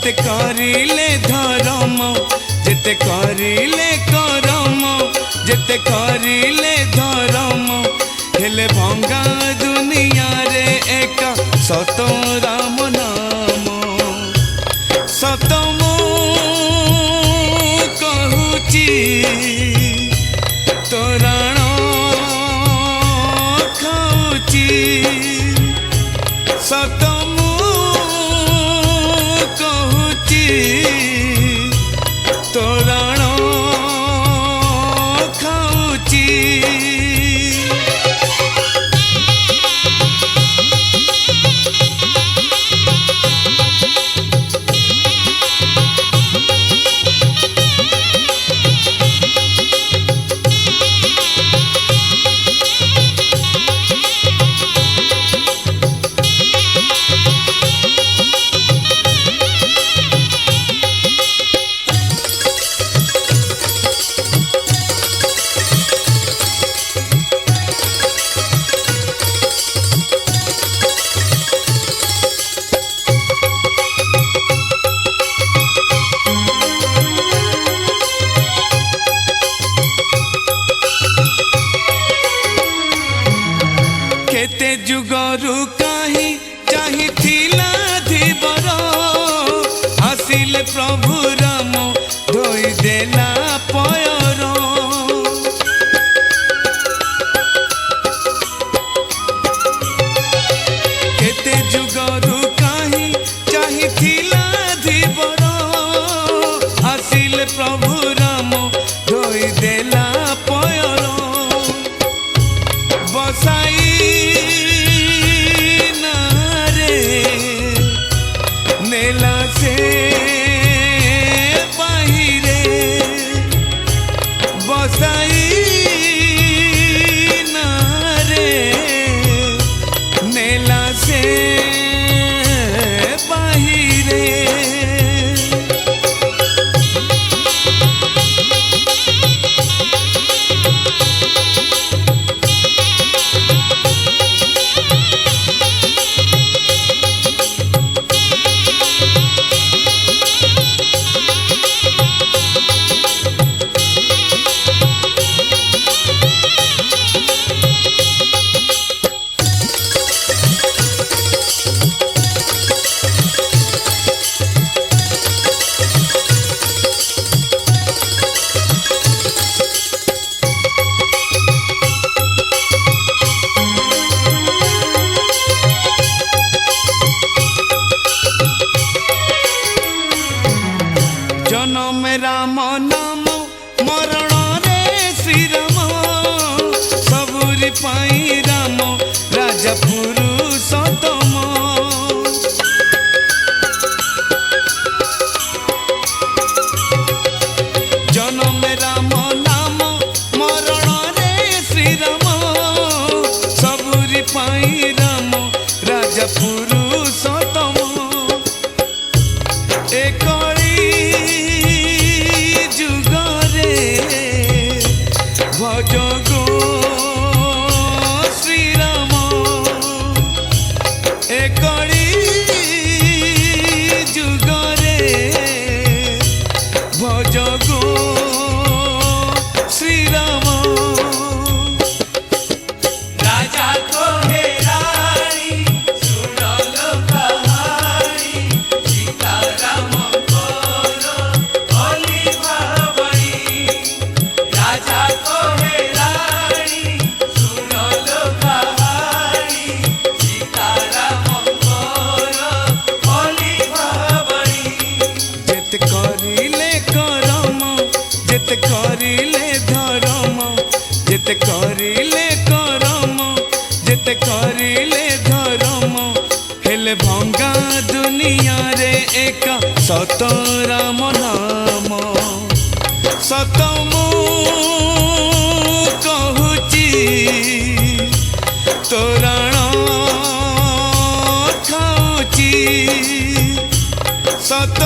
जेते करिले धर्म जेते करिले करम जेते करिले धर्म हेले भंगा दुनिया रे एक सत राम नाम सत मु कहूची तोराण खाऊची सत मु कहूची तोराण खाऊची केते जुगरु कहीं चाहिथिला धीबर आसिले प्रभु राम धोई देला पयर केते जुगरु कहीं चाहिथिला धीबर आसिले प्रभु राम धोई देला पयर बसाई नेला से बाहिरे बसाई नारे नेला से बाहिरे जनम राम नाम मरण रे श्री राम सबुरी पाई राम राजा पुरुषोत्तम जनम राम नाम मरण रे श्री राम सबुरी पाई राम राजा पुरुषोत्तम एक भज गो श्री राम एकड़ी जुगरे भज गो श्री राम राजा को हे रानी सुनलो कहानी सीता राम कोरो ओली भावनी राजा को जेते करिले धर्म जेते करिले करम जेते करिले धर्म हेले भंगा दुनिया रे एक सत राम नाम सत मु कहूची तोराण खाऊची सत